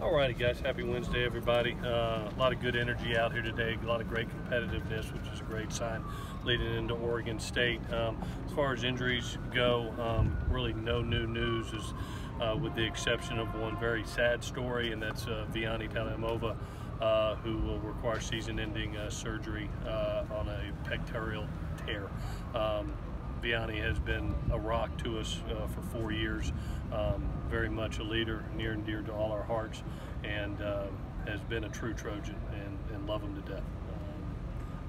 Alrighty guys, happy Wednesday everybody. A lot of good energy out here today, a lot of great competitiveness, which is a great sign leading into Oregon State. As far as injuries go, really no new news, with the exception of one very sad story, and that's Vianney Talamova, who will require season-ending surgery on a pectoral tear. Vianney has been a rock to us for 4 years, very much a leader, near and dear to all our hearts, and has been a true Trojan, and love him to death.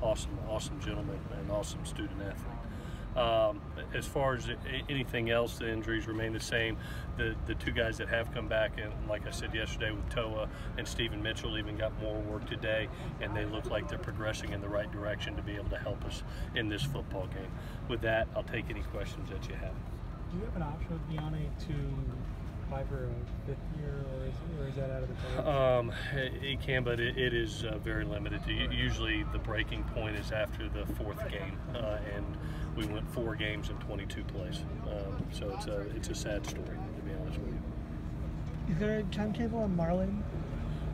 Awesome gentleman and awesome student athlete. As far as anything else, the injuries remain the same. The two guys that have come back, and like I said yesterday with Toa and Stephen Mitchell, even got more work today, and they look like they're progressing in the right direction to be able to help us in this football game. With that, I'll take any questions that you have. Do you have an option with Vianney to apply for a fifth year, or is that out of the cards? It can, but it is very limited. Usually the breaking point is after the fourth game, and we went 4 games in 22 plays. So it's a sad story, to be honest with you. Is there a timetable on Marlon?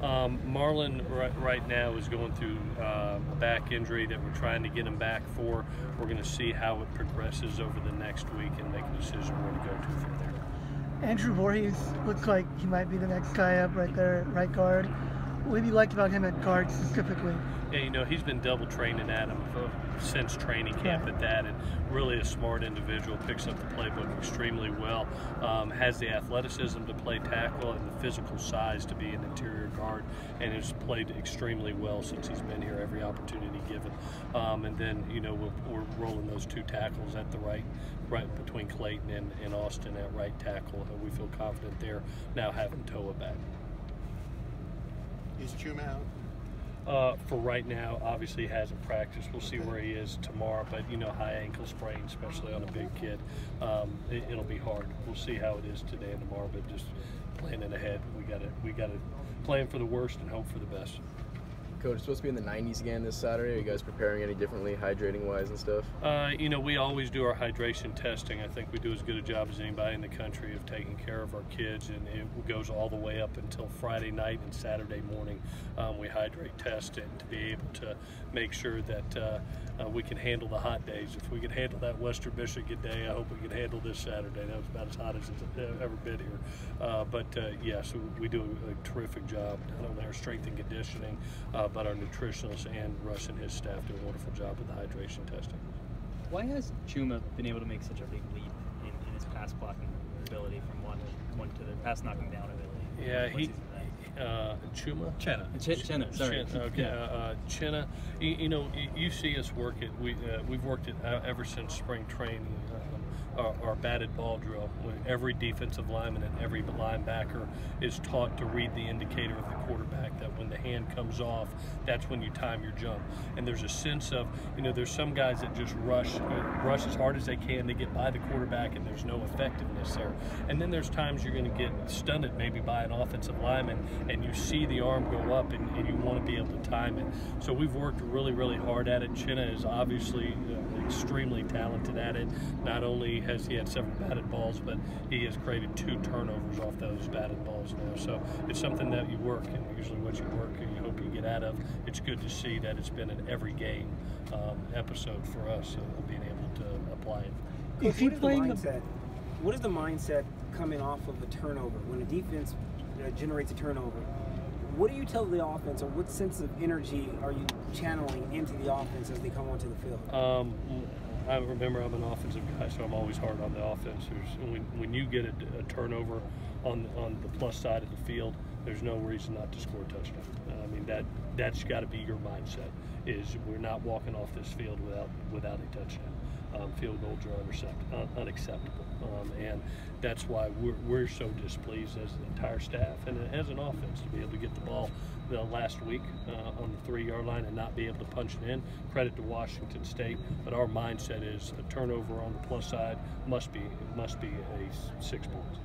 Marlon right now is going through a back injury that we're trying to get him back for. We're going to see how it progresses over the next week and make a decision where to go to from there. Andrew Voorhees looks like he might be the next guy up right there, right guard. What have you liked about him at guard specifically? Yeah, you know, he's been double training at him since training camp at that, and really a smart individual, picks up the playbook extremely well, has the athleticism to play tackle and the physical size to be an interior guard, and has played extremely well since he's been here, every opportunity given. And then, you know, we're rolling those 2 tackles at the right between Clayton and Austin at right tackle, and we feel confident there now having Toa back. Is Chuma out? For right now, obviously he hasn't practiced. We'll see where he is tomorrow, but you know, high ankle sprain, especially on a big kid, it'll be hard. We'll see how it is today and tomorrow, but just planning ahead, we gotta plan for the worst and hope for the best. Coach, it's supposed to be in the 90s again this Saturday. Are you guys preparing any differently, hydrating-wise and stuff? You know, we always do our hydration testing. I think we do as good a job as anybody in the country of taking care of our kids, and it goes all the way up until Friday night and Saturday morning. We hydrate test it to be able to make sure that we can handle the hot days. If we can handle that Western Michigan day, I hope we can handle this Saturday. That was about as hot as it's ever been here. Yeah, so we do a terrific job, not only our strength and conditioning, but our nutritionalists and Russ and his staff do a wonderful job with the hydration testing. Why has Chuma been able to make such a big leap in his pass blocking ability from one to the pass knocking down ability? Yeah, Chuma? Chenna, sorry. Okay, Chenna. You know, you see us work it. We've worked it ever since spring training. Our batted ball drill, when every defensive lineman and every linebacker is taught to read the indicator of the quarterback, that when the hand comes off, that's when you time your jump. And there's a sense of, you know, there's some guys that just rush as hard as they can to get by the quarterback, and there's no effectiveness there. And then there's times you're going to get stunned maybe by an offensive lineman, and you see the arm go up, and you want to be able to time it. So we've worked really hard at it. Chenna is obviously extremely talented at it. Not only has he had 7 batted balls, but he has created 2 turnovers off those batted balls now. So it's something that you work, and usually what you work and you hope you get out of. It's good to see that it's been an every game episode for us, being able to apply it. Coach, what is the mindset coming off of a turnover? When a defense generates a turnover, what do you tell the offense, or what sense of energy are you channeling into the offense as they come onto the field? I remember I'm an offensive guy, so I'm always hard on the offense. When you get a turnover on the plus side of the field, there's no reason not to score a touchdown. I mean, that's got to be your mindset, is we're not walking off this field without a touchdown. Field goals are unacceptable, and that's why we're so displeased as an entire staff and as an offense to be able to get the ball last week on the 3-yard line and not be able to punch it in. Credit to Washington State, but our mindset is a turnover on the plus side must be a 6 points.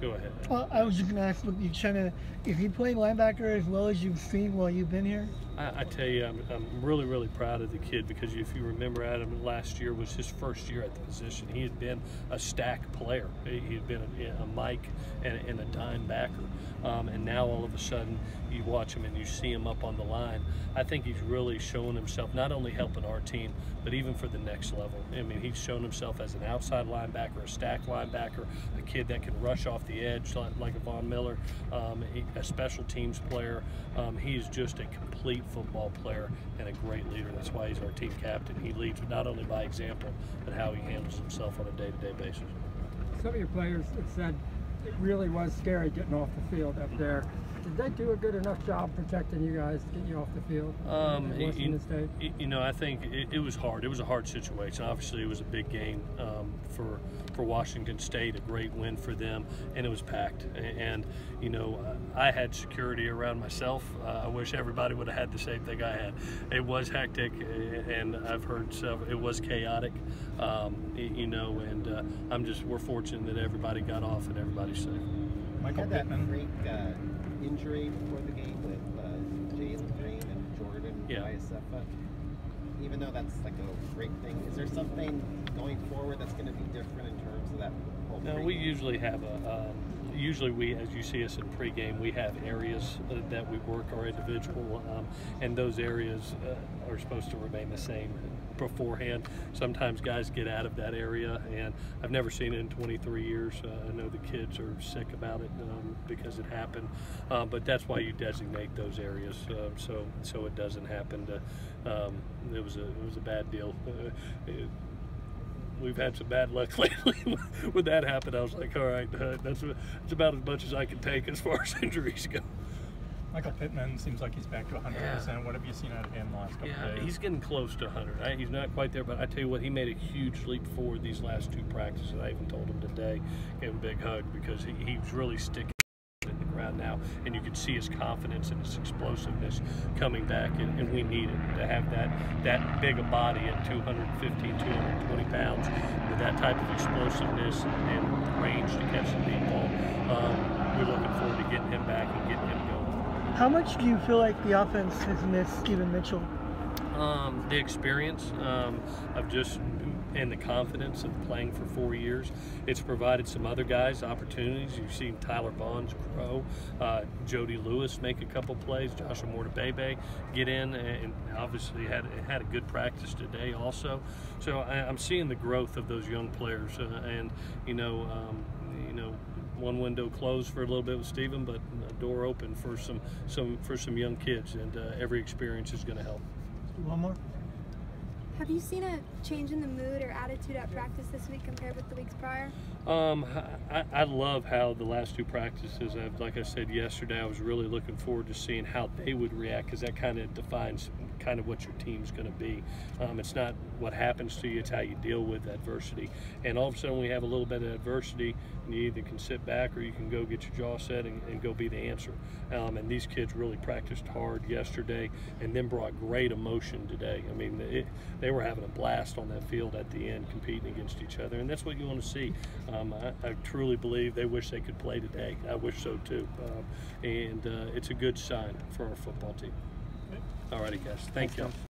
Go ahead. Well, I was just going to ask, with you, Chenna, if you play linebacker as well as you've seen while you've been here? I tell you, I'm really proud of the kid, because if you remember, Adam, last year was his first year at the position. He had been a stack player. He had been a Mike and a dime backer. and now all of a sudden you watch him and you see him up on the line. I think he's really shown himself, not only helping our team, but even for the next level. I mean, he's shown himself as an outside linebacker, a stack linebacker, a kid that can rush off the edge like a Von Miller, a special teams player. He is just a complete football player and a great leader. That's why he's our team captain. He leads not only by example, but how he handles himself on a day-to-day basis. Some of your players have said it really was scary getting off the field up there. Did they do a good enough job protecting you guys to get you off the field? You know, I think it was hard. It was a hard situation. Obviously, it was a big game for Washington State, a great win for them, and it was packed. And you know, I had security around myself. I wish everybody would have had the same thing I had. It was hectic, and I've heard it was chaotic. You know, and we're fortunate that everybody got off and everybody's safe. Michael Pittman. Freak injury before the game with Jalen Green and Jordan Iasefa. Even though that's like a great thing, is there something going forward that's going to be different in terms of that whole? No, we usually have usually as you see us in pregame, we have areas that we work our individual, and those areas are supposed to remain the same beforehand. Sometimes guys get out of that area, and I've never seen it in 23 years. I know the kids are sick about it because it happened, but that's why you designate those areas so it doesn't happen. It was a bad deal. We've had some bad luck lately. When that happened, I was like, all right, that's about as much as I can take as far as injuries go. Michael Pittman seems like he's back to 100%. Yeah. What have you seen out of him the last couple of days? He's getting close to 100. He's not quite there, but I tell you what, he made a huge leap forward these last two practices. I even told him today, gave him a big hug, because he was really sticking in the ground now, and you could see his confidence and his explosiveness coming back, and we need it to have that big a body at 215, 220 pounds with that type of explosiveness and range to catch the deep ball. We're looking forward to getting him back and getting him going. How much do you feel like the offense has missed Steven Mitchell? The experience and the confidence of playing for 4 years. It's provided some other guys opportunities. You've seen Tyler Vaughns grow, Jody Lewis make a couple plays, Joshua Mortabebe get in, and obviously had a good practice today also. So I'm seeing the growth of those young players, and one window closed for a little bit with Steven, but a door open for some young kids, and every experience is going to help. One more. Have you seen a change in the mood or attitude at practice this week compared with the weeks prior? I love how the last two practices, like I said yesterday, I was really looking forward to seeing how they would react, because that kind of defines kind of what your team's going to be. It's not what happens to you, it's how you deal with adversity. And all of a sudden we have a little bit of adversity, and you either can sit back or you can go get your jaw set and go be the answer. And these kids really practiced hard yesterday and then brought great emotion today. I mean, they were having a blast on that field at the end, competing against each other, and that's what you want to see. I truly believe they wish they could play today. I wish so too. And it's a good sign for our football team. All righty, guys. Thank you.